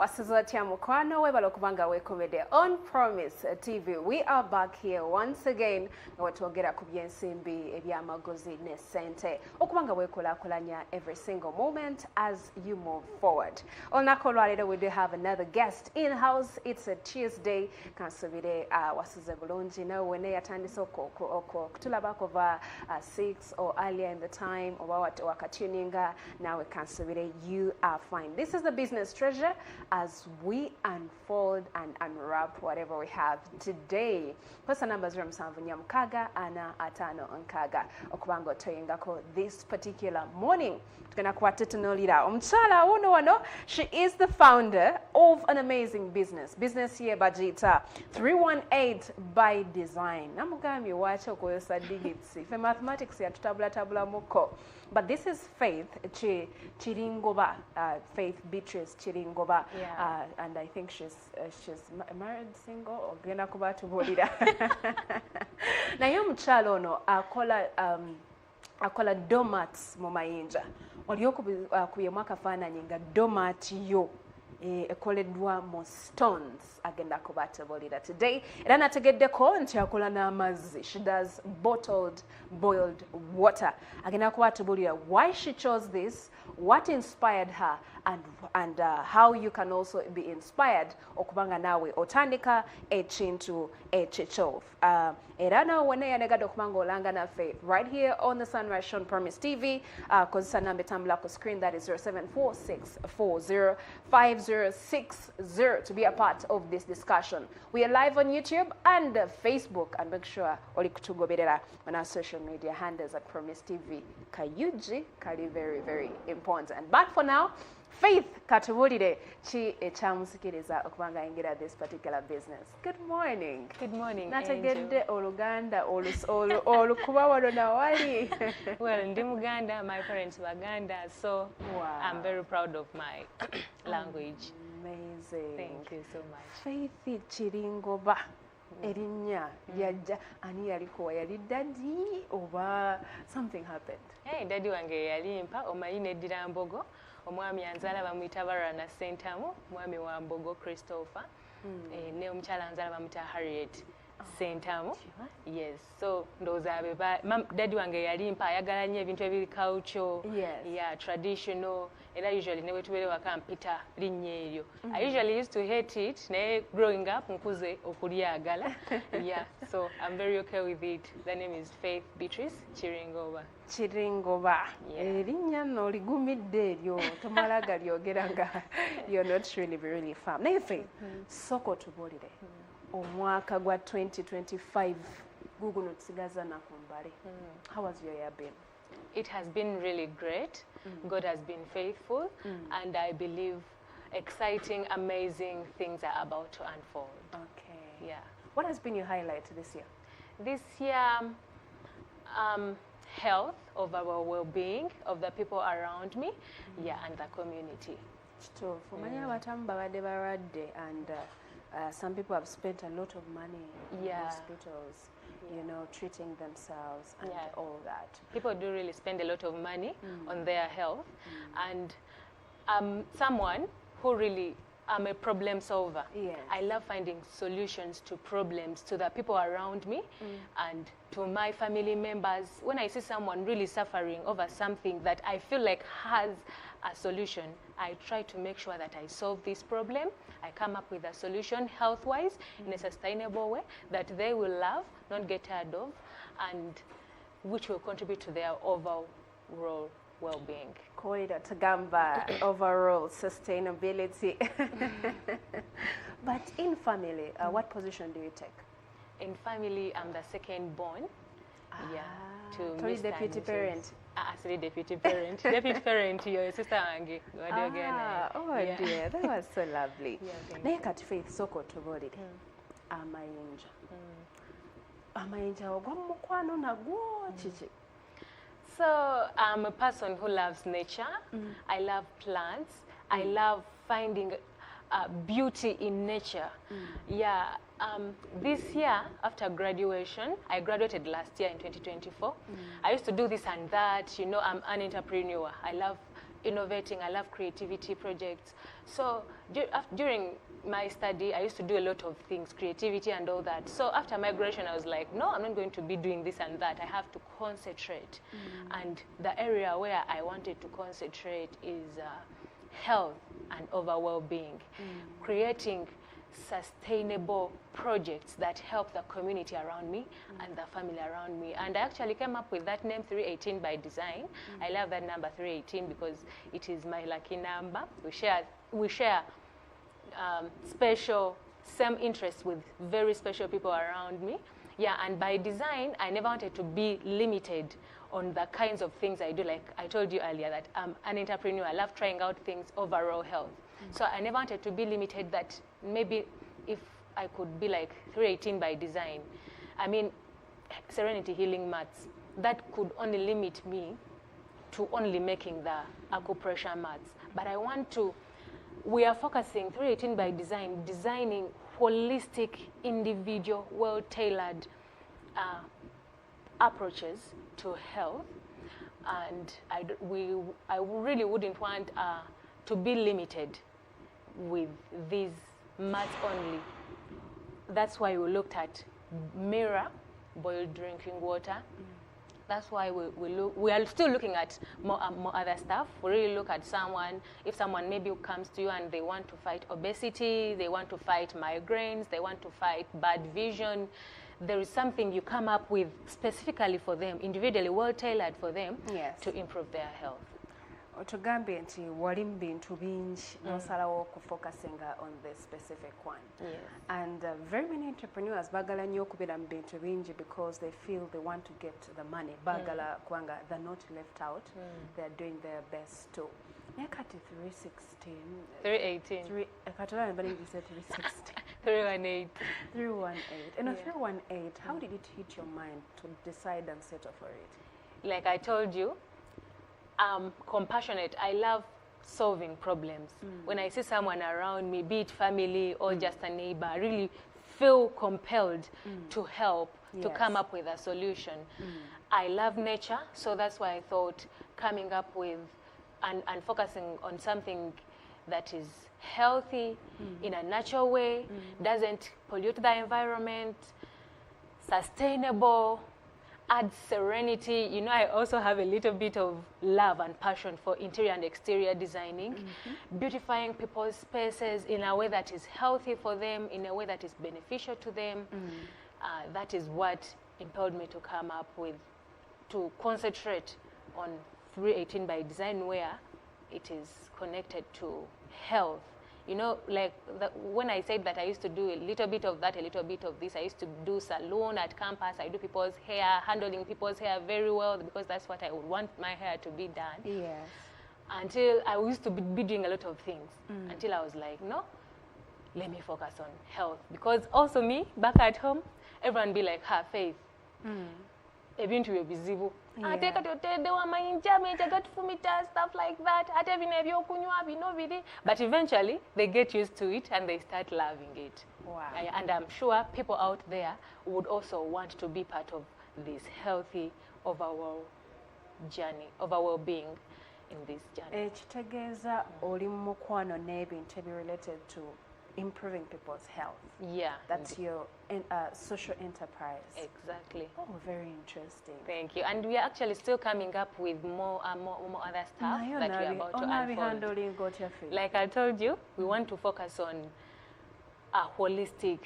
Wasizotia mukwano webalo kubanga wekomede on Promise TV. We are back here once again watwogera ku byensimbi ebyamagozi ne sente okubanga wekolakolanya every single moment as you move forward. Olunaku olwaleero we do have another guest in house. It's a Tuesday kansubire wasize bulungi nawe wene yatandise okutulabako va 6 or earlier in the time oba wakatuninga nawe kansubire you are fine. This is the business treasure as we unfold and unwrap whatever we have today. Posta numbers from Sanvunya Mkaga, Ana Atano Nkaga. Okubango toyingako this particular morning. Tukena kuwatutunulira. Omchala uno wano, she is the founder of an amazing business. Business here Bajita 318 by design. Namugami wacho koyosa digits. Fe mathematics ya tutabula muko. But this is Faith Chiringoba, Faith Beatrice Chiringoba, yeah. And I think she's married, single, or gena kuba tubulira. Na yo mchalo ono akola donuts mu mayinja. Oliyoko kuyemwaka fana nyinga donut yo. Ekoleddwa mu stones agenda kubatubulira today era nategeddeko nti akola n'amazzi. She does bottled boiled water. Agenda kubatubulira why she chose this, what inspired her, and how you can also be inspired okubanga nawe otandika ekintu ekikyo. Era nawe wene yanegadde okubanga olanga naffe right here on the Sunrise Show on Promise TV. Kozesa namba etambula ku screen, that is 0746405060 to be a part of this discussion. We are live on YouTube and Facebook, and make sure oli kutugoberera on our social media handles at Promise TV. Kayuji kali very, very important. But for now, Faith katubulire chi ekyamusikiriza okubanga ayingira this particular business. Good morning. Good morning. Nategedde oluganda olukuba wano nawali. Well, ndi Muganda, my parents Baganda, so wow. I'm very proud of my language. Amazing. Thank you so much. Faith Chiringoba. Erinnya lyajja ani yalikuwa yali daddy oba something happened? Hey, daddy wange yalimpa omayine eddira Mbogo. Omwami anzala bamuyita Barana Sentamu, mwami wa Mbogo Christopher. Ne omukyala anzala bamuyita Harriet Sentamu. Yes, so ndoza abeba daddy wange yalimpa ayagala nnyo ebintu ebiri culture, yes. Yeah, traditional. Era usually ne wetubeere waka mpita linnya eryo. I usually used to hate it, naye growing up nkuze okulyagala. Yeah, so I'm very okay with it. The name is Faith Beatrice Chiringoba. Chiringoba. Erinnya nno ligumidde eryo tomala galyogera nga you're not really firm. Naye Faith, soko tubulire. Omwaka gwa 2025 guguno tusigaza nakumbale. How has your year been? It has been really great. God has been faithful, and I believe exciting, amazing things are about to unfold. Okay. Yeah. What has been your highlight this year? This year, health of our well-being of the people around me, yeah, and the community. Kituufu. Manya abatamu babadde balwadde, and some people have spent a lot of money in hospitals. You know, treating themselves and all that. People do really spend a lot of money on their health, and someone who really I'm a problem solver. Yes. I love finding solutions to problems to the people around me and to my family members. When I see someone really suffering over something that I feel like has a solution, I try to make sure that I solve this problem. I come up with a solution health-wise in a sustainable way that they will love, not get tired of, and which will contribute to their overall well-being. Koida Tagambba, overall sustainability. But in family, what position do you take? In family, I'm the second born. Yeah. To Mr. Deputy parent. Actually, deputy parent. Deputy parent, your sister Angie. Oh dear, that was so lovely. Yeah, Naye Faith soko tubulire. Amayinja. Amayinja ogwa mukwano nagwo kiki? So I'm a person who loves nature. I love plants. I love finding beauty in nature. Yeah. This year, after graduation, I graduated last year in 2024. I used to do this and that. You know, I'm an entrepreneur. I love innovating. I love creativity projects. So during my study, I used to do a lot of things, creativity and all that. So after my graduation, I was like, no, I'm not going to be doing this and that. I have to concentrate. And the area where I wanted to concentrate is health and overall being, creating sustainable projects that help the community around me and the family around me. And I actually came up with that name 318 by design. I love that number 318 because it is my lucky number. We share special, same interests with very special people around me. Yeah, and by design, I never wanted to be limited on the kinds of things I do. Like I told you earlier that I'm an entrepreneur. I love trying out things, overall health. So I never wanted to be limited that maybe if I could be like 318 by design, I mean, Serenity Healing Mats, that could only limit me to only making the acupressure mats. But I want to, we are focusing 318 by design, designing holistic, individual, well-tailored approaches to health. And I really wouldn't want to be limited with these mats only. That's why we looked at mirror, boiled drinking water. That's why we are still looking at more other stuff. We really look at someone, if someone maybe comes to you and they want to fight obesity, they want to fight migraines, they want to fight bad vision, there is something you come up with specifically for them, individually well-tailored for them, to improve their health. Otugambye nti wali mu bintu bingi nosalawo okufocusinga on the specific one. And very many entrepreneurs bagala nnyo okubeera mu bintu bingi because they feel they want to get the money. Bagala kubanga they're not left out. They're doing their best too. Naye kati 318. Katolani bali ngise 316. 318. 318. And 318, how did it hit your mind to decide and settle for it? Like I told you, I'm compassionate. I love solving problems. When I see someone around me, be it family or just a neighbor, I really feel compelled to help, to come up with a solution. I love nature, so that's why I thought coming up with and focusing on something that is healthy in a natural way, doesn't pollute the environment, sustainable, adds serenity. You know, I also have a little bit of love and passion for interior and exterior designing, beautifying people's spaces in a way that is healthy for them, in a way that is beneficial to them. That is what impelled me to come up with, to concentrate on 318 by design, where it is connected to health. You know, like when I said that I used to do a little bit of that, a little bit of this, I used to do salon at campus. I do people's hair, handling people's hair very well because that's what I would want my hair to be done. Yes. Until I used to be doing a lot of things. Until I was like, no, let me focus on health. Because also me, back at home, everyone be like, ha, Faith. Ebintu bizibu. Ate kati otedde wamanyinja mejaga tufumita, stuff like that. Ate bino ebyokunywa bino biri. But eventually they get used to it and they start loving it. Wow. And I'm sure people out there would also want to be part of this healthy overall journey, overall being in this journey. Ekitegeeza oli mu mukwano n'ebintu related to improving people's health. Yeah. That's your social enterprise. Exactly. Oh, very interesting. Thank you. And we are actually still coming up with more other stuff that we are about to unfold. Like I told you, we want to focus on a holistic,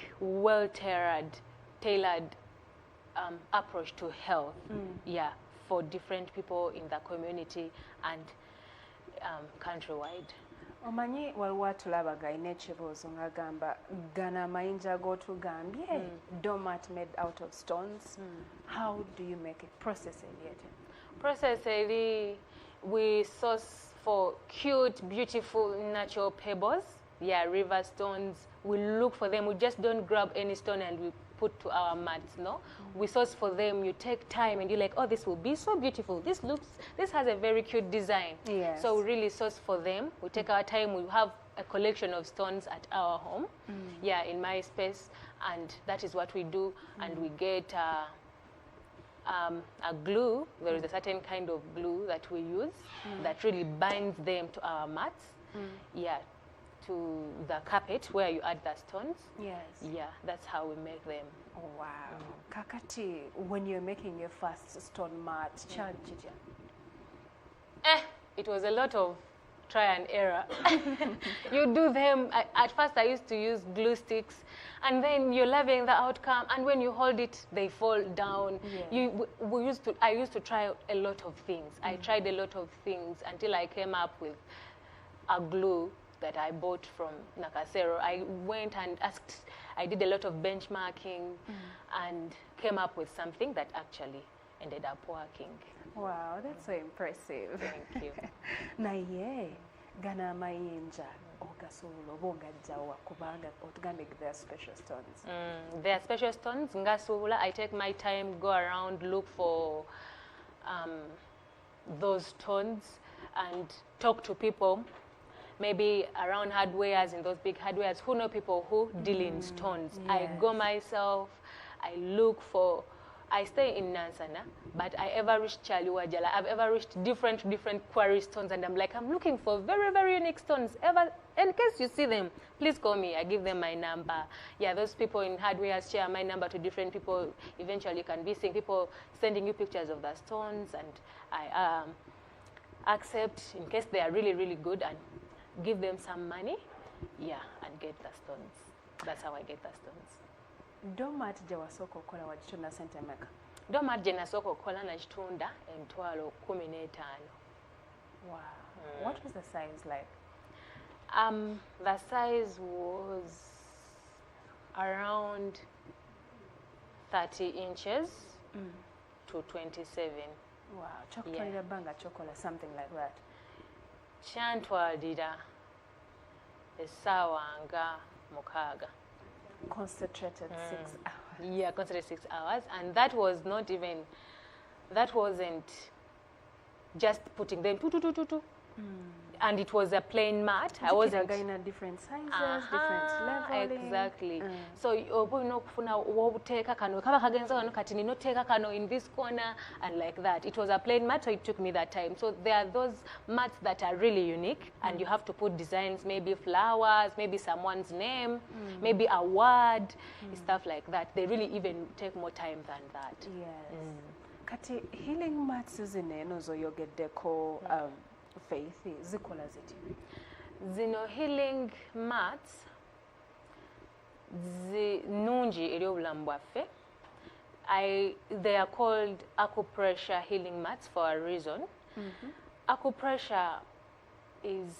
tailored approach to health. Yeah, for different people in the community and countrywide. Omanyi waliwo atulabaga alina ekibuuzo ng'agamba gana amayinja g'otugambye doormat made out of stones. How do you make it? Process it. We source for cute, beautiful, natural pebbles. Yeah, river stones. We look for them. We just don't grab any stone and we put to our mats, no? We source for them. You take time and you're like, oh, this will be so beautiful. This has a very cute design. Yes. So we really source for them. We take our time. We have a collection of stones at our home, yeah, in my space, and that is what we do. And we get a glue. There is a certain kind of glue that we use that really binds them to our mats. Yeah, to the carpet where you add the stones. Yes. Yeah, that's how we make them. Oh, wow. Kakati, when you're making your first stone mat, It was a lot of try and error. You do them. At first, I used to use glue sticks, and then you're loving the outcome. And when you hold it, they fall down. Yeah. I used to try a lot of things. I tried a lot of things until I came up with a glue that I bought from Nakasero. I went and asked. I did a lot of benchmarking, and came up with something that actually ended up working. Wow, that's so impressive. Thank you. Naye gana mayinja ogasula obongajjawa kubanga otugambe they are special stones. They are special stones. Ngasula, I take my time, go around, look for those stones and talk to people, maybe around hardwares, in those big hardwares, who know people who deal in stones. Yes. I go myself, I look for, I stay in Nansana, but I ever reached Chaliwajala. I've ever reached different quarry stones, and I'm like, I'm looking for very unique stones. In case you see them, please call me. I give them my number. Yeah, those people in hardware share my number to different people. Eventually, you can be seeing people sending you pictures of the stones, and I accept in case they are really good, and give them some money. Yeah, and get the stones. That's how I get the stones. Domat gye wasooka okukola wagitunda ssente mmeka? Domat gye nasooka okukola nagitunda $15,000. Wow. What was the size like? The size was around 30 inches to 27. Wow. Kyokutwalira bbanga kyokola something like that? Kyantwalira essaawa nga 6. Concentrated 6 hours. Yeah, concentrated 6 hours. And that wasn't just putting them and it was a plain mat. I wasn't different sizes, different leveling. Exactly. So in this corner and like that. It was a plain mat, so it took me that time. So there are those mats that are really unique, and you have to put designs, maybe flowers, maybe someone's name, maybe a word, stuff like that. They really even take more time than that. Yes. Kati healing mats zino eno zoyogeddeko Faith zikola ziti? Zino healing mats nungi eri obulamu bwaffe. They are called acupressure healing mats for a reason. Acupressure is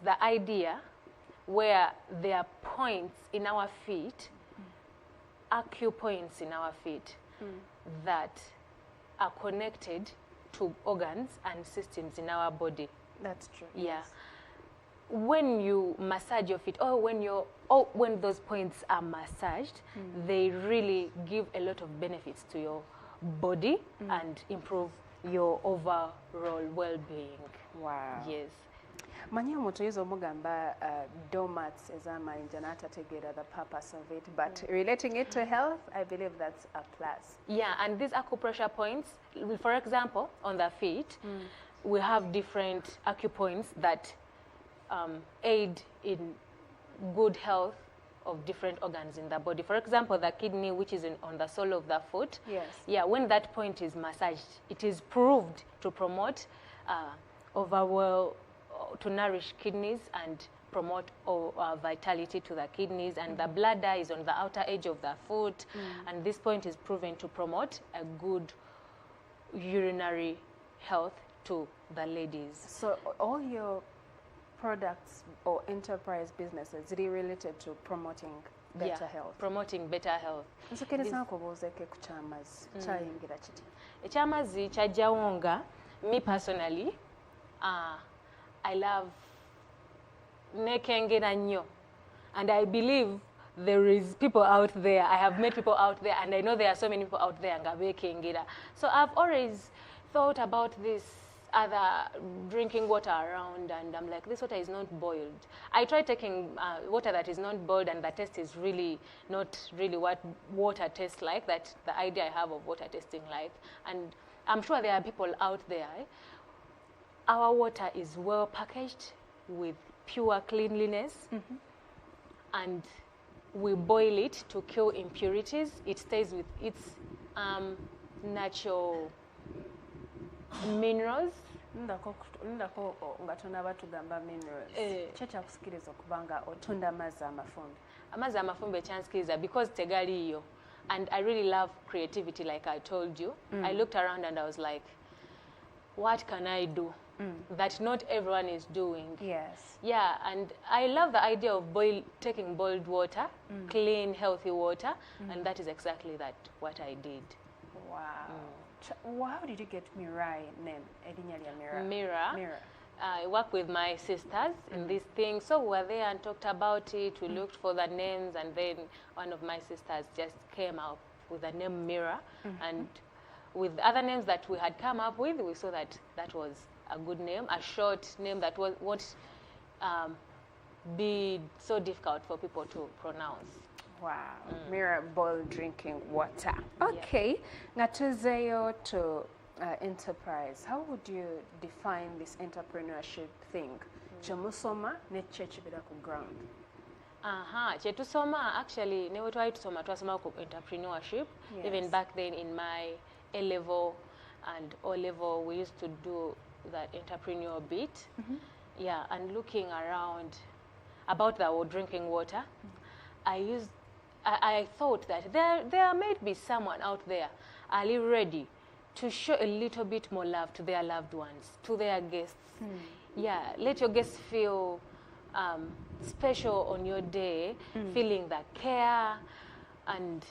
the idea where there are points in our feet, acupoints in our feet that are connected to organs and systems in our body. That's true. Yeah. Yes. When you massage your feet, or when those points are massaged, they really give a lot of benefits to your body and improve your overall well-being. Wow. Yes. Manyi omuntu oyinza omugamba domats ez'amayinja n'atategeera the purpose of it, but relating it to health, I believe that's a plus. Yeah, and these acupressure points, for example, on the feet, we have different acupoints that aid in good health of different organs in the body. For example, the kidney, which is on the sole of the foot. Yes. Yeah, when that point is massaged, it is proved to promote to nourish kidneys and promote vitality to the kidneys, and the bladder is on the outer edge of the foot, and this point is proven to promote a good urinary health to the ladies. So all your products or enterprise businesses really related to promoting better health? Promoting better health. Nsokereza nkubuuzeeko ku ky'amazzi kyayingira kiti? Eky'amazzi kyajjawo nga me personally I love nekengera nnyo, and I believe there is people out there. I have met people out there, and I know there are so many people out there nga bekengera. So I've always thought about this other drinking water around, and I'm like, this water is not boiled. I tried taking water that is not boiled, and the taste is really not really what water tastes like. That's the idea I have of water tasting like. And I'm sure there are people out there. Our water is well packaged with pure cleanliness, and we boil it to kill impurities. It stays with its natural minerals. Ndako nga tonaba tugamba minerals. Kyekyakusikiriza okubanga otunda amazzi amafumbe. Amazzi amafumbe ekyansikiriza because tegaliiyo. And I really love creativity, like I told you. I looked around and I was like, what can I do that not everyone is doing? Yes. Yeah, and I love the idea of taking boiled water, clean, healthy water, and that is exactly what I did. Wow. How did you get Mirai name? Mira. I work with my sisters in this thing, so we were there and talked about it. We looked for the names, and then one of my sisters just came up with the name Mira, and with other names that we had come up with, we saw that that was a good name, a short name that won't be so difficult for people to pronounce. Wow. Mira boiled drinking water. Okay. Ngatuzeyo to enterprise. How would you define this entrepreneurship thing? Chemusoma ne chechibira ku ground. Chetusoma actually never tried to twasoma ku entrepreneurship. Even back then in my A level and O level, we used to do that entrepreneur bit. Yeah, and looking around about the drinking water, I thought that there may be someone out there are ready to show a little bit more love to their loved ones, to their guests. Yeah, let your guests feel special on your day, feeling that care and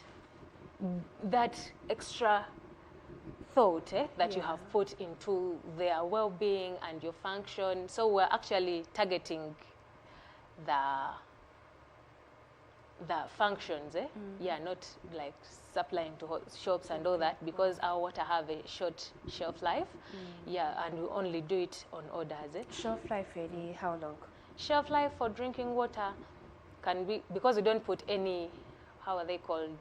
that extra thought that you have put into their well-being and your function. So we're actually targeting the functions, yeah, not like supplying to shops and all that, because our water have a short shelf life, yeah, and we only do it on orders. Shelf life, really, how long? Shelf life for drinking water can be, because we don't put any, how are they called?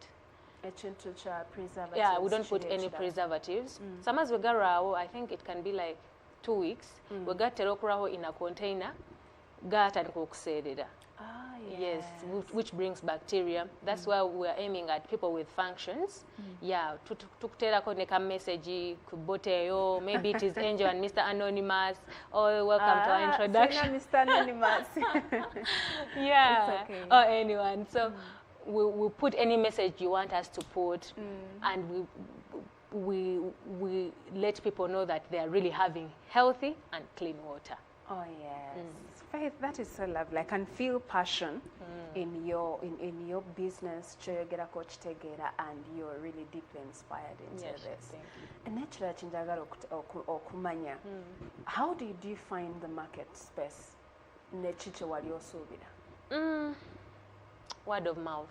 Preservatives. Yeah, we don't put any preservatives. Sometimes we got raw, I think it can be like 2 weeks. We got terokuraho in a container, got and kukusededa. Yes, which brings bacteria. That's why we're aiming at people with functions. Yeah, tukuterako neka message kuboteyo. Maybe it is Angel and Mr. Anonymous. Oh, welcome to our introduction. Mr. Anonymous. Yeah, okay. or anyone. So we put any message you want us to put, and we let people know that they are really having healthy and clean water. Oh yes, Faith, that is so lovely. I can feel passion in your business, and you're really deeply inspired into this. And how do you define the market space? Word of mouth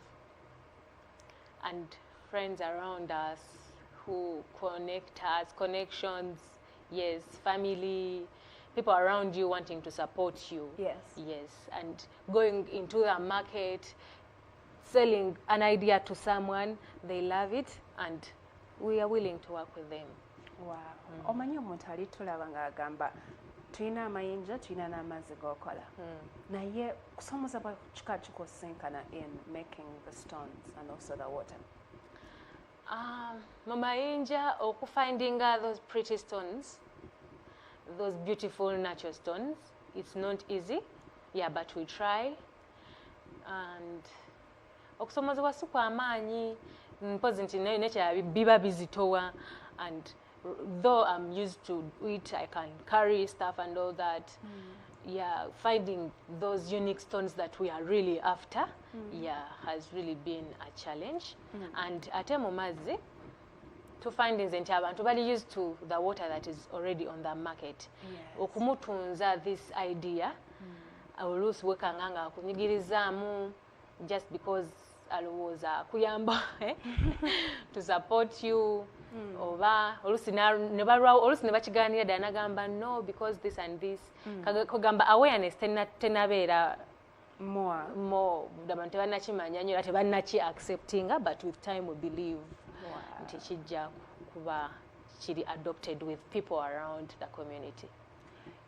and friends around us who connect us, connections, yes, family, people around you wanting to support you. Yes. Yes, and going into the market, selling an idea to someone, they love it, and we are willing to work with them. Wow. Omanyi omuntu alitulaba ng'agamba tulina amayinja, tulina n'amazzi g'okola. Naye kusomoza kwa kika kikusinkana in making the stones and also the water. Mamayinja okufinding those pretty stones, those beautiful natural stones, it's not easy. Yeah, but we try. And okusomozebwa si kwa maanyi mpozi nti nature biba bizitowa, and though I'm used to it, I can carry stuff and all that. Yeah, finding those unique stones that we are really after, yeah, has really been a challenge. And ate mumazi to finding nti abantu bali used to the water that is already on the market. Okumutunza this idea, oluusi wekanganga kunyigirizaamu just because alowooza kuyamba to support you. oba olusi ne balwawo olusi ne bakigaanira ddala nagamba no because this and this kagamba awareness tenabeera more abantu tebannakimanya nnyo era tebannaki acceptinga but with time we believe nti kijja kuba kiri adopted with people around the community.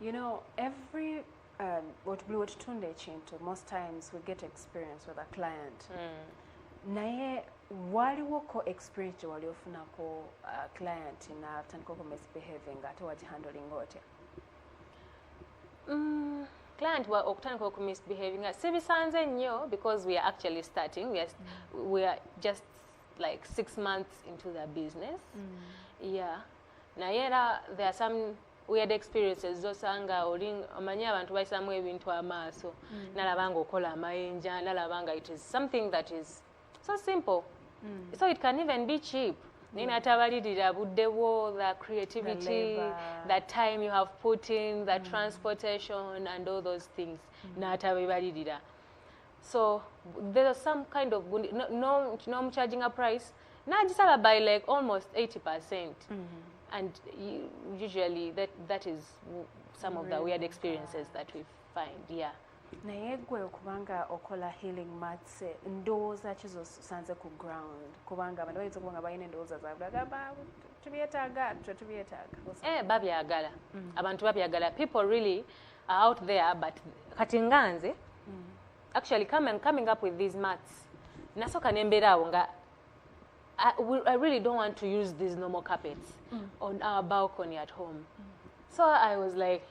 You know, every what tutunde ekintu, most times we get experience with a client. Naye waliwo ko experience gye wali ofunako client n'atandika misbehaving ate wagihandling otya? Client okutandika misbehaving sibisanze nnyo because we are actually starting. We are just like 6 months into the business. Yeah. Naye era there are some weird experiences zosanga omanya abantu bayisamu ebintu amaaso nalabanga okola amayinja nalabanga it is something that is so simple. So it can even be cheap. Nina tabalirira budde bwo, the creativity, the time you have put in, the transportation and all those things. Natabalirira. So there's some kind of no charging a price. Najisala by like almost 80%. And usually that is some of the weird experiences that we find. Yeah. Naye gwe okubanga okola healing mats ndowooza ki zosanze ku ground kubanga abantu bayinza okuba nga balina endowooza zaabwe bagamba tubyetaaga babyagala abantu babyagala. People really are out there but kati nganze actually coming up with these mats nasooka nembeeraawo nga I really don't want to use these normal carpets on our balcony at home. So I was like,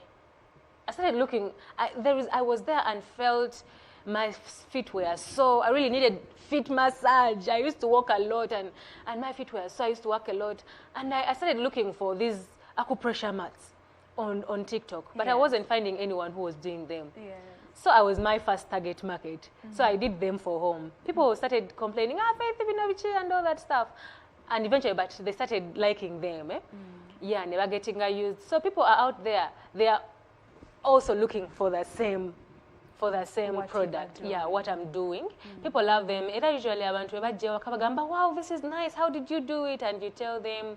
I started looking. I was there and felt my feet were so. I really needed feet massage. I used to walk a lot, and my feet were so. I used to walk a lot, and I started looking for these acupressure mats on TikTok, but I wasn't finding anyone who was doing them. So I was my first target market. So I did them for home. People started complaining, Faith Vinovici and all that stuff. And eventually, but they started liking them. Yeah, never getting used. So people are out there. They are also looking for the same product. Yeah, what I'm doing. People love them. Either usually abantu bajja bakabagamba, wow, this is nice. How did you do it? And you tell them,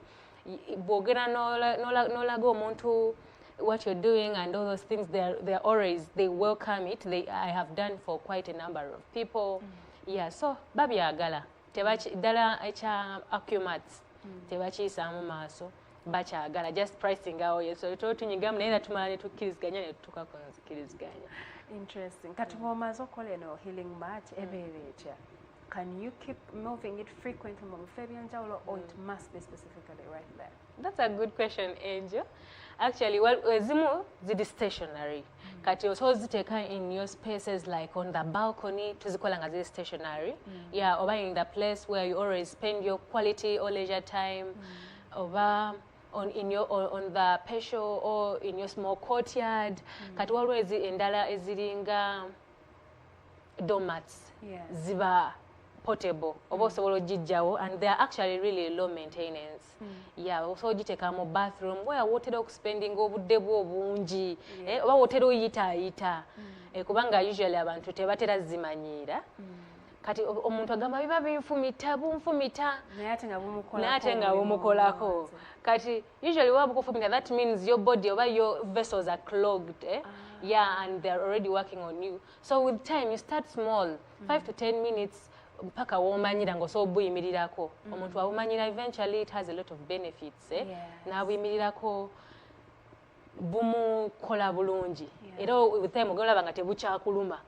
bogera nolago omuntu what you're doing and all those things. They're always, they welcome it. I have done for quite a number of people. Yeah, so babi agala tebachi dala echa accumats tebachi samu maaso bacha agala just pricing out. So tunyigamu naye natumala tukiriziganya ne tukakonzikiriziganya. Interesting. Katubomazo kole no healing mat eberecha. Can you keep moving it frequently or it must be specifically right there? That's a good question, Angel. Actually, well, zimu zidi stationary. Kati also ziteka in your spaces like on the balcony, tuzikola nga zidi stationary. Yeah, over in the place where you always spend your quality or leisure time. Over on the patio or in your small courtyard. Kati always endala eziringa domats. Ziba portable obosobola ojijjawo and they are actually really low maintenance. Yeah, also ojiteka mu bathroom where wotera okuspending obudde bwo obungi oba wotera oyita kubanga usually abantu tebatera zimanyiira kati omuntu agamba biba bunfumita naye ate nga bumukolako kati usually waba bukufumita that means your body oba your vessels are clogged. Yeah, and they're already working on you. So with time you start small, 5 to 10 minutes mpaka womanyira ngoso obuyimirirako omuntu awumanyira eventually it has a lot of benefits na buyimirirako bumukola bulungi era with time ogolaba nga tebukyakuluma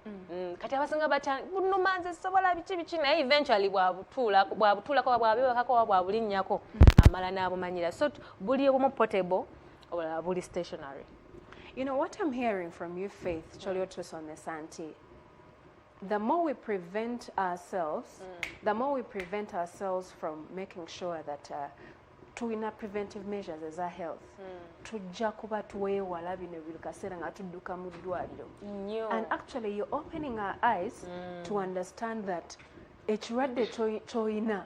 kati abasinga batya bunumanze sobola biki naye eventually bwabutulako bwabebakako bwabulinnyako amala n'abumanyira so buli obumu portable oba buli stationary. You know what I'm hearing from you, Faith Choliotus on the Santi, the more we prevent ourselves, from making sure that tuina preventive measures as our health. Tujja kuba tuwewala bino bilukasera nga tudduka mu ddwaliro. And actually you're opening our eyes to understand that ekirwadde choina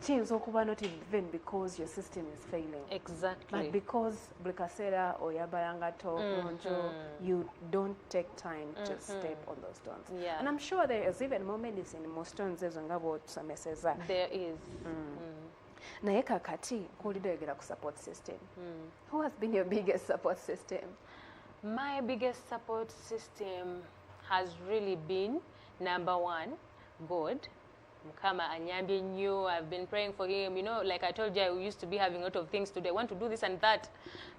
kiyinza okuba not even because your system is failing. Exactly. But because buli kaseera oyabayanga tokonjo, you don't take time to step on those stones. Yeah. And I'm sure there is even more medicine in most stones ezo nga bw'otusomeseza. There is. naye kakati nkuwulidde oyogera ku support system. Who has been your biggest support system? My biggest support system has really been, number one, God. Mukama anyambye nnyo. I've been praying for him. You know, like I told you, I used to be having a lot of things to do. I want to do this and that.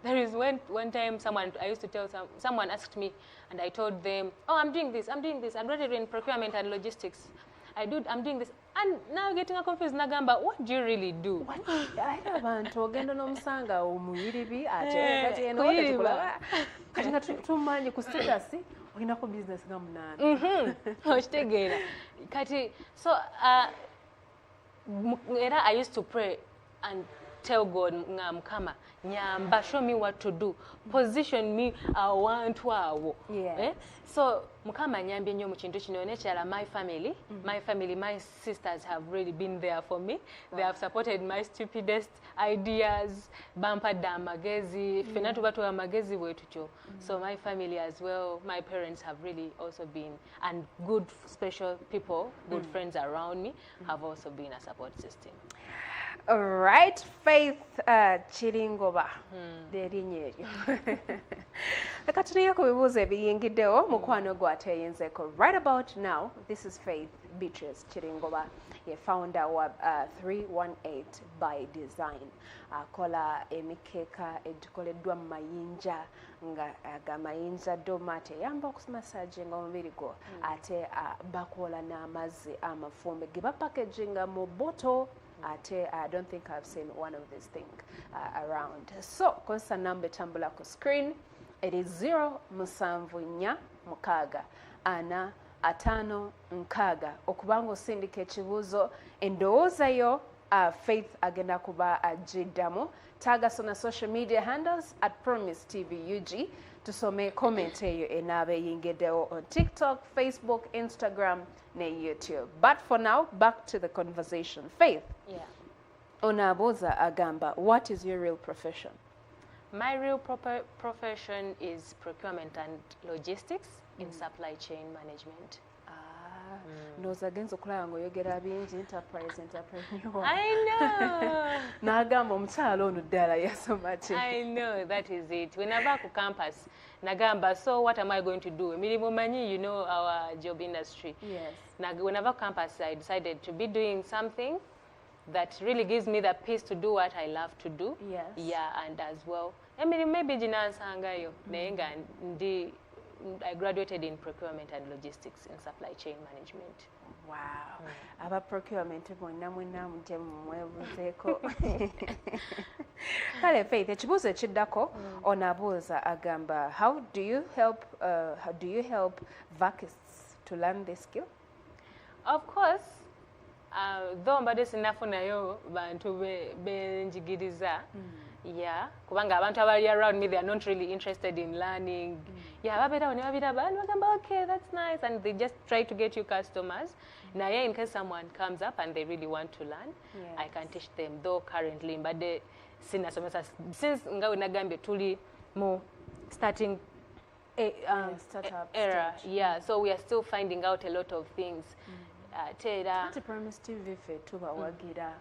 There is one time I used to tell someone asked me, and I told them, oh, I'm doing this. I'm already in procurement and logistics. I'm doing this. And now getting confused, Nagamba, what do you really do? What? I haven't ogenda n'omusanga omuyiribi ate eno tekulaba kati nga tumanyi ku status olinako business nga munaana. Okitegeera kati so era I used to pray and tell God nga Mukama nyamba, show me what to do, position me awantu awo. So Mukama nyambye nnyo mu kintu kino nekyala my family, my sisters have really been there for me. They have supported my stupidest ideas, bampadde amagezi, ffenna tuba tuwa amagezi bwe tutyo. So my family as well, my parents have really also been, and good special people, good friends around me have also been a support system. All right, Faith Chiringoba. Erinnya eryo. Leka tunaye ku bibuuzo ebiyingiddewo mukwano gw'ateyinzeko. Right about now, this is Faith Beatrice Chiringoba, ye founder wa 318 by Design. Akola emikeeka egikoleddwa mu mayinja nga amayinja domate yamba okumasaginga omubiri gwo ate bakola n'amazzi amafumbe ge bapackaginga mu bottle. I don't think I've seen one of these things around. So, konsa number tambula ku screen. It is 074 ana atano nkaga. Okubanga osindika ekibuuzo endowooza yo Faith agenda kuba agiddamu. Tag us on our social media handles at Promise TV UG. Tusome comment eyo enaabe eyingiddewo on TikTok, Facebook, Instagram ne YouTube. But for now, back to the conversation. Faith. Yeah. Onabuuza agamba, what is your real profession? My real profession is procurement and logistics in supply chain management. Ndowooza agenza okulaba ng'oyogera bingi enterprise entrepreneur. I know. N'agamba omukyala ono ddala yasoma ki? I know, that is it. When I back to campus, nagamba, so what am I going to do? Emirimu manyi, you know our job industry. Yes. When I back campus, I decided to be doing something that really gives me the peace to do what I love to do. Yes. Yeah, and as well. Emirimu maybe jinansangayo. Nenga ndi. I graduated in procurement and logistics in supply chain management. Wow. Aba procurement bonna mwenna mujje mwebuzeeko. Kale Faith, ekibuuzo ekiddako onabuuza agamba, how do you help vacists to learn this skill? Of course, though mbadde sinnafunayo bantu benjigiriza. Yeah, kubanga abantu abali around me, they are not really interested in learning. Yeah, okay, that's nice, and they just try to get you customers. Now, yeah, in case someone comes up and they really want to learn, I can teach them. Though currently, but since ngawe nagambe tuli mo starting startup era, stage. yeah. So we are still finding out a lot of things. Ati Promise TV fe tubawagira.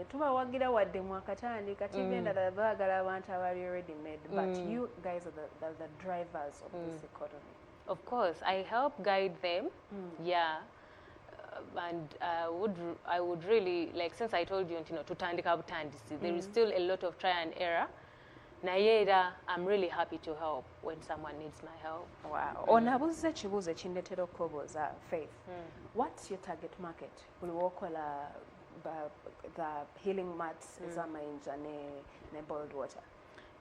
Tubawagira wadde mwakatandika TV endala baagala abantu abali ready made, but you guys are the drivers of this economy. Of course, I help guide them. Yeah. And I would really, like, since I told you, tutandika butandisi, there is still a lot of try and error. Nayera, I'm really happy to help when someone needs my help. Wow. Onabuuza ekibuuzo ekindetera okubuuza Faith. What's your target market? Buli wokola the healing mats ez'amayinja ne boiled water.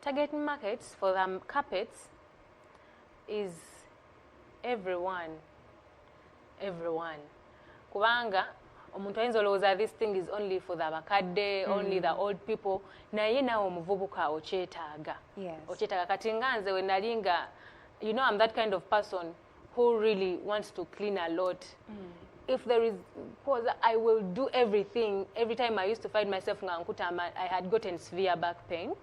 Target markets for the carpets is everyone. Kubanga omuntu ayinza olowooza this thing is only for the bakadde, only the old people. Naye naawe omuvubuka okyetaaga. Okyetaaga kati nganze we nalinga, you know, I'm that kind of person who really wants to clean a lot. If there is pause, I will do everything. Every time I used to find myself I had gotten severe back pain.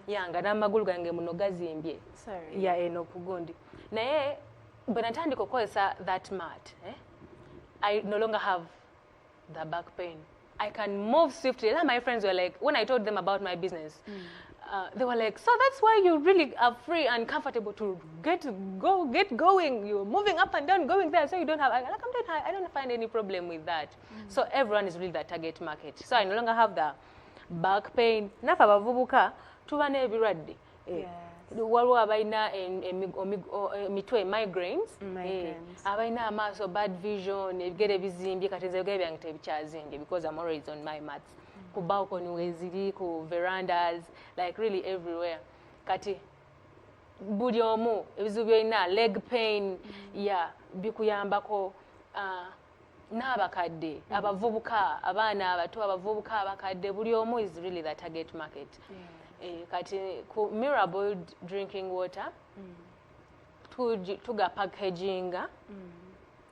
Nga n'amagulu gange muno gazimbye. Sorry. Yeah, eno kugundi. Naye bwe natandika okukozesa that mat, I no longer have the back pain. I can move swiftly. And my friends were like, when I told them about my business, they were like, so that's why you really are free and comfortable to get going. You're moving up and down, going there, so you don't have, I don't find any problem with that. So everyone is really the target market. So I no longer have the back pain. Nafa bavubuka, tubane ebirwadde. Waliwo abalina emitwe migraines, abalina amaaso bad vision, ebigere bizimbye, kati nze ebigere byange tebikyazimbye because I'm always on my mats. Ku balcony weziri, ku verandas, like really everywhere. Kati buli omu ebizibu byolina leg pain, bikuyambako n'abakadde, abavubuka, abaana abato, abavubuka, abakadde, buli omu is really the target market. Kati ku mirror boiled drinking water, tuga packaging,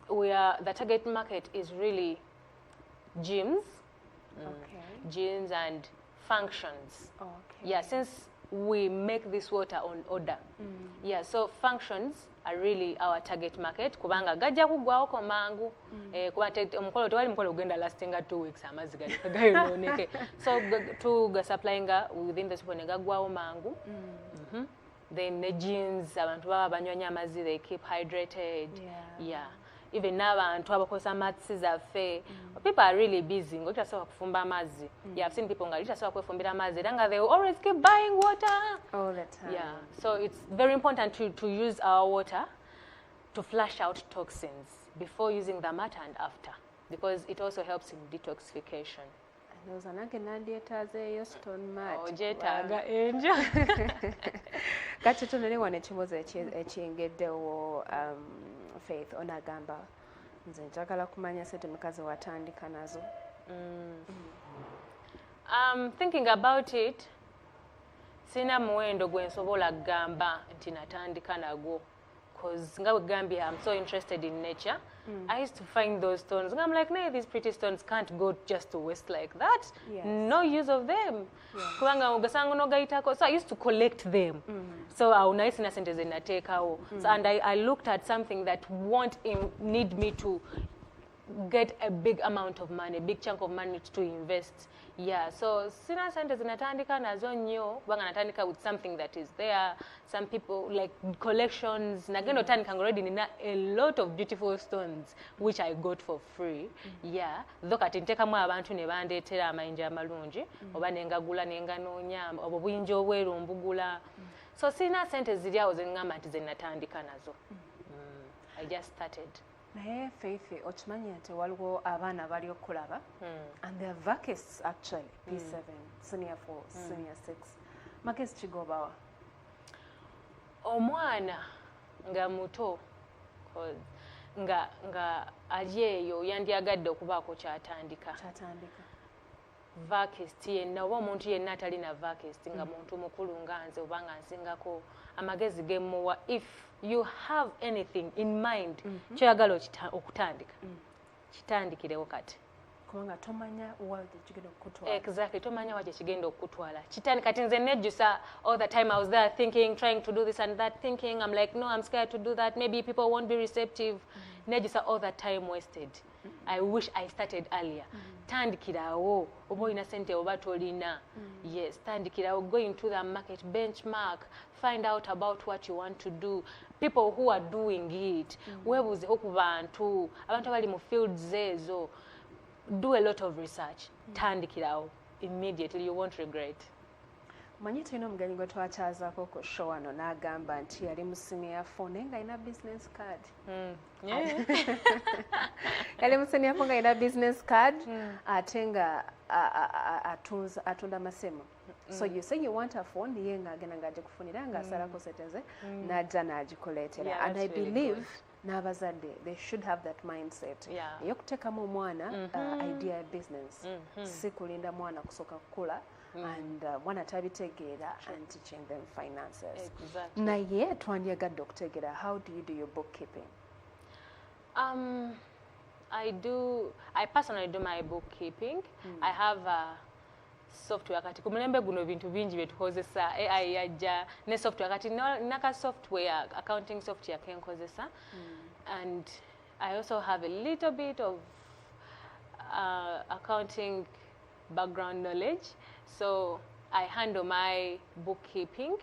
where the target market is really gyms, gyms and functions. Since we make this water on order. So functions are really our target market. Kubanga gajja kugwawo ko mangu. Kuba omukolo tewali mukolo genda lasting 2 weeks amazzi gayononeke. So to supplying within the super negagwawo mangu. Then the jeans, abantu baba banywanya amazzi, they keep hydrated. Even n'abantu abakozesa matsi zaffe, people are really busy. Ng'otasobola kufumba amazzi. I've seen people nga litasobola kwefumbira amazzi era nga they will always keep buying water all the time. So it's very important to use our water to flush out toxins before using the mat and after, because it also helps in detoxification. Ndowooza nange nandyetaazeeyo stone mat. Ogyetaaga enjo. Kati tunene wano ekibuuzo ekyengeddewo Faith onagamba nze njagala kumanya sente mukazi watandika nazo. Thinking about it, sina muwendo gwe nsobola kugamba nti natandika nagwo, because nga bwegambye I'm so interested in nature. I used to find those stones. I'm like, no, these pretty stones can't go just to waste like that. No use of them. So I used to collect them. So I would na sente ze nateekawo. So and I looked at something that won't need me to get a big amount of money, a big chunk of money to invest. So sina sente zinatandika nazo nnyo, kubanga natandika with something that is there. Some people like collections. Nagenda otandika already nina a lot of beautiful stones which I got for free. Though kati ntekamu abantu ne bandeetera amayinja amalungi, oba nengagula nenganoonya, obwo buyinja obweru mbugula. So sina sente ziri awo ze ngamba nti ze natandika nazo. I just started. Naye Faith, okimanyi nti waliwo abaana bali okulaba and they are vacists actually, P7, senior 4, senior 6. Magezi kigobawa? Omwana nga muto nga ali eyo yandyagadde okubaako kyatandika. Vacist yenna oba omuntu yenna atalina vacist nga muntu mukulu nga nze oba nga nsingako, amagezi gemuwa if you have anything in mind kyoyagala okutandika kitandikirewo kati. Kubanga tomanya wakye kigenda okutwala. Exactly, tomanya wakye kigenda okutwala. Kati nze nejjusa all the time I was there thinking, trying to do this and that, thinking, I'm like, no, I'm scared to do that, maybe people won't be receptive. Nejjusa all that time wasted. I wish I started earlier. Tandikirawo, oba olina sente oba tolina. Yes, tandikirawo, go into the market, benchmark, find out about what you want to do. People who are doing it, weebuuzeho ku bantu, abantu abali mu fields ezo. Do a lot of research. Tandikirawo immediately, you won't regret. Manyi tulina omugenyi gwe twakyazaako ku show wano n'agamba nti yali mu senior 4 naye nga alina business card. Yali mu senior 4 nga alina business card ate nga atunda amasemo. So you say you want a phone, ye nga agenda ng'agikufunira ng'asalako sente ze n'ajja n'agikuleetera. And I believe n'abazadde they should have that mindset ey'okuteekamu omwana idea ya business, si kulinda mwana kusooka kukula and mwana tabitegeera and teaching them finances. Naye twandyagadde okutegeera, how do you do your bookkeeping? I personally do my bookkeeping. I have software kati ku mulembe guno bintu bingi bye tukozesa, AI yajja ne software kati naka software, accounting software ke nkozesa. And I also have a little bit of accounting background knowledge. So I handle my bookkeeping.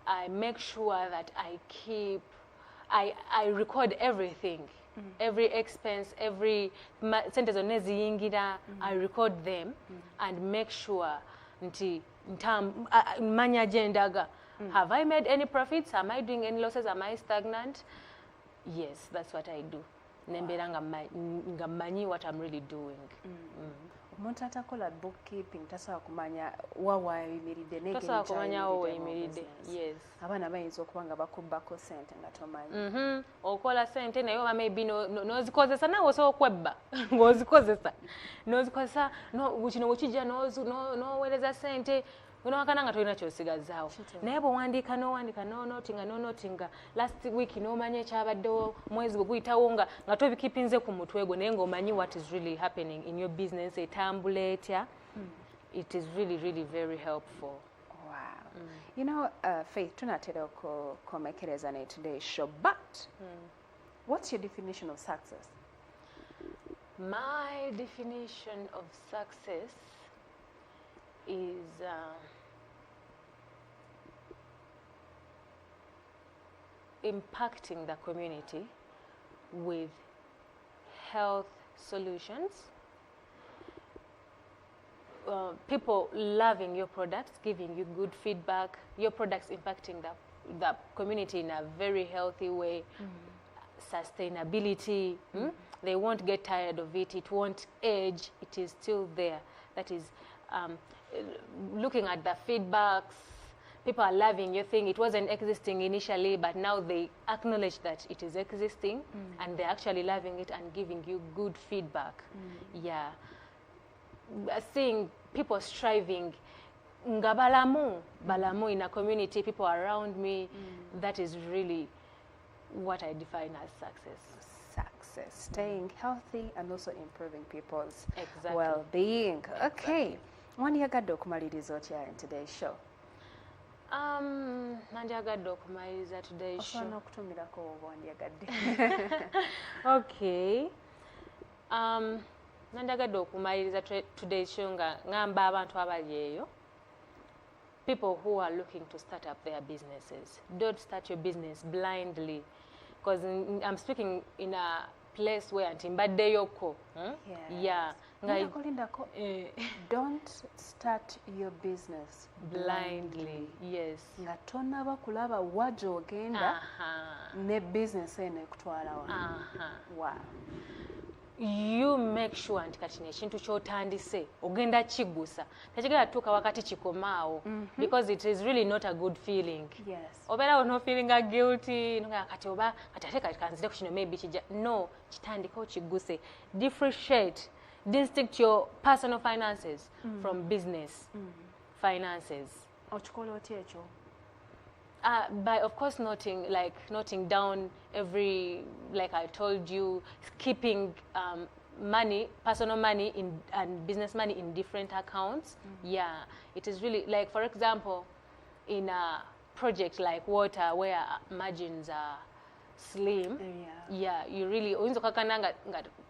I make sure that I record everything. Every expense, every sentence on eziyingira, I record them and make sure nti manya jendaga. Have I made any profits? Am I doing any losses? Am I stagnant? Yes, that's what I do. Nembera nga manyi what I'm really doing. Omuntu atakola bookkeeping tasobola kumanya wawa ayimiridde tasobola kumanya wawa ayimiridde. Yes. Abaana bayinza okuba nga bakubbako ssente nga tomanyi. Okola ssente naye oba maybe n'ozikozesa naawe osobola okwebba ng'ozikozesa. N'ozikozesa kino bwe kijja n'oweereza ssente unawakana nga tolina ky'osigazaawo. Naye bw'owandiika n'onotinga last week n'omanya ekyabaddewo mwezi bwe guyitawo nga tobikipinze ku mutwe gwo naye ng'omanyi what is really happening in your business etambula etya. It is really, really very helpful. Wow. You know, Faith, tunatera okukomekereza ne today's show, but what's your definition of success? My definition of success is impacting the community with health solutions, people loving your products, giving you good feedback, your products impacting the community in a very healthy way, sustainability, they won't get tired of it, it won't age, it is still there. That is looking at the feedbacks, people are loving your thing. It wasn't existing initially, but now they acknowledge that it is existing and they're actually loving it and giving you good feedback. Yeah. Seeing people striving, nga balamu in a community, people around me, that is really what I define as success. Success, staying healthy and also improving people's well-being. Okay. Wandiyagadde okumaliriza otya in today's show? Nandiyagadde okumaliriza today's show. Osobola okutumirako oba wandiyagadde. Okay. Nandiyagadde okumaliriza today's show nga ngamba abantu abali eyo. People who are looking to start up their businesses. Don't start your business blindly. Because I'm speaking in a place where antimbadeyoko. Yeah. Don't start your business blindly. Yes. Nga tonaba kulaba wajo ogenda ne business ene kutwalawa. Wow. You make sure nti kati ekintu ky'otandise ogenda kigusa tekigenda tuuka wakati kikomaawo because it is really not a good feeling. Yes. Obeerawo no feeling guilty kati oba kati ate kati kanzire ku kino maybe kijja. No, kitandika okiguse. Differentiate, distinct your personal finances from business finances. Okikola otya ekyo? By of course noting down every, like I told you, keeping money, personal money and business money in different accounts. Yeah, it is really like, for example, in a project like water where margins are slim. Yeah, you really oyinza okakana nga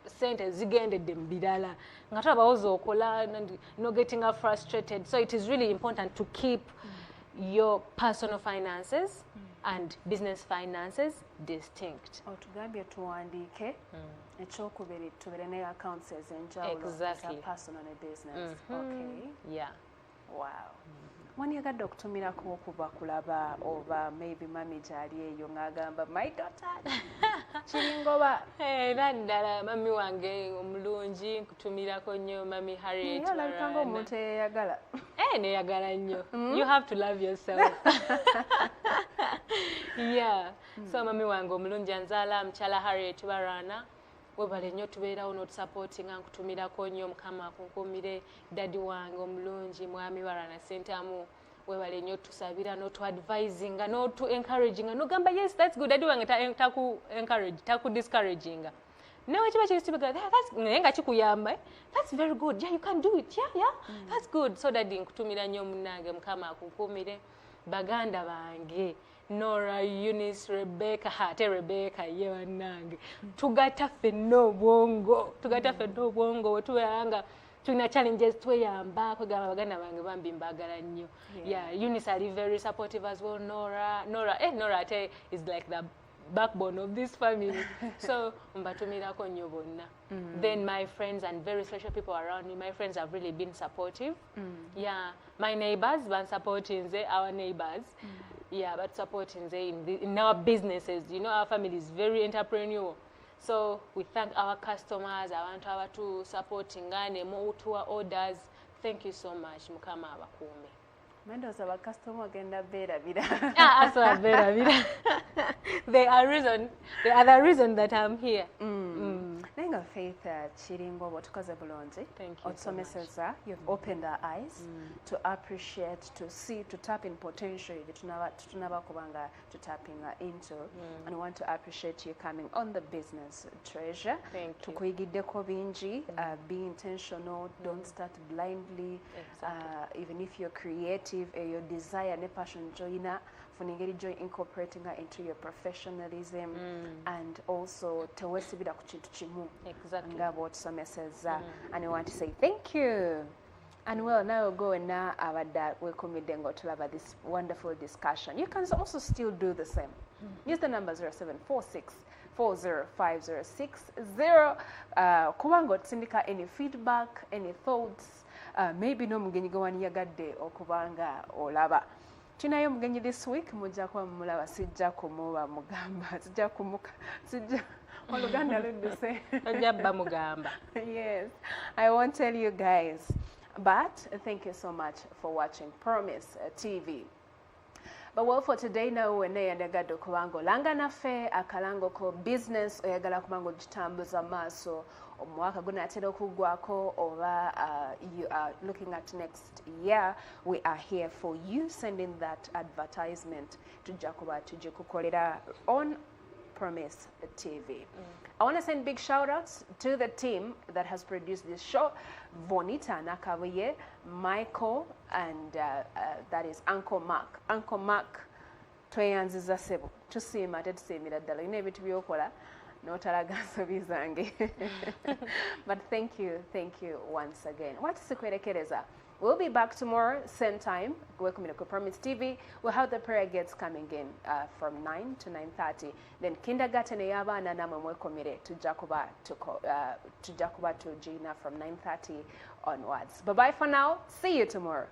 sente zigendedde mu birala nga tolaba okola getting frustrated. So it is really important to keep your personal finances and business finances distinct. Otugambye tuwandiike ekyokubiri tubere ne accounts ez'enjawulo za personal ne business. Okay. Yeah. Wow. Wandiyagadde okutumirako okuba kulaba oba maybe mami gyali eyo ng'agamba my daughter kiringoba. Naddala mami wange omulungi nkutumirako nnyo mami Harriet. Alabika ng'omuntu eyayagala. Neyagala nnyo. You have to love yourself. Yeah. So mami wange omulungi anzaala mukyala Harriet Barana. Webale nnyo tubeerawo n'otusupportinga nkutumirako nnyo Mukama akunkumire daddy wange omulungi mwami Barana Sentamu. Webale nnyo tusabira n'otu-advisinga n'otu-encouraginga n'ogamba yes that's good. Daddy wange taku-discouraginga. Newe kiba kirisibiga naye nga kikuyamba. That's very good. Yeah, you can do it. Yeah. That's good. So daddy nkutumira nnyo munnange Mukama akunkumire. Baganda bange Nora, Eunice, Rebecca, Rebecca, ye wanange. Tugata ffenna obwongo. Wetubeeranga tulina challenges tweyamba kwegamba baganda bange bambi mbagala nnyo. Yeah, Eunice are very supportive as well. Nora ate is like the backbone of this family. So mbatumirako nnyo bonna. Then my friends and very special people around me, my friends have really been supportive. Yeah, my neighbors been supporting our neighbors. Yeah, but supporting in our businesses. You know, our family is very entrepreneurial. So we thank our customers, our to supporting more to our orders. Thank you so much, Mukama abakume. Mendoza our customer agenda bera bira. Aso bera bira. They are the reason that I'm here. Nenga Faith Chiringo watukaze bulonzi. Thank you so much. You've opened our eyes to appreciate, to see, to tap in potential that tunaba kubanga to tapping into. And we want to appreciate you coming on the business treasure. Thank you. Tukuyigiddeko bingi, be intentional, don't start blindly. Exactly. Even if you're creative, your desire and passion joiner, funingeri joy incorporating her into your professionalism and also tewesibira ku kintu kimu. Exactly. And we want to say thank you. And well, now go and now abadda wekomidde ng'otulaba this wonderful discussion. You can also still do the same. Use the number 0746 40506 kubanga otusindika any feedback, any thoughts, maybe no mugenyi gwanyagadde okubanga olaba. Tunayo mugenyi this week mujja kuba mulaba sijja kumuba mugamba sijja kumuka sijja oluganda ludduse Ajabba mugamba. Yes, I won't tell you guys, but thank you so much for watching Promise TV. But well, for today now we're neyandagadde okubango langa naffe akalango ko business oyagala kubango gitambuza maaso omwaka gunaatera okuggwako oba you are looking at next year. We are here for you. Sending that advertisement tujja kuba tugikukolera on Promise TV. I want to send big shout outs to the team that has produced this show. Vonita Nakabuye, Michael, and that is Uncle Mark. Uncle Mark, tweyanziza sebo. Tusiima tetusiimira ddala. Yina ebintu byokola n'otalaganso bizange. But thank you once again. Wakisikwerekereza. We'll be back tomorrow, same time. Welcome to Promise TV. We'll have the prayer gates coming in from 9 to 9:30. Then kindergarten y'abaana namwe mwekomere tujja kuba tujina from 9:30 onwards. Bye bye for now. See you tomorrow.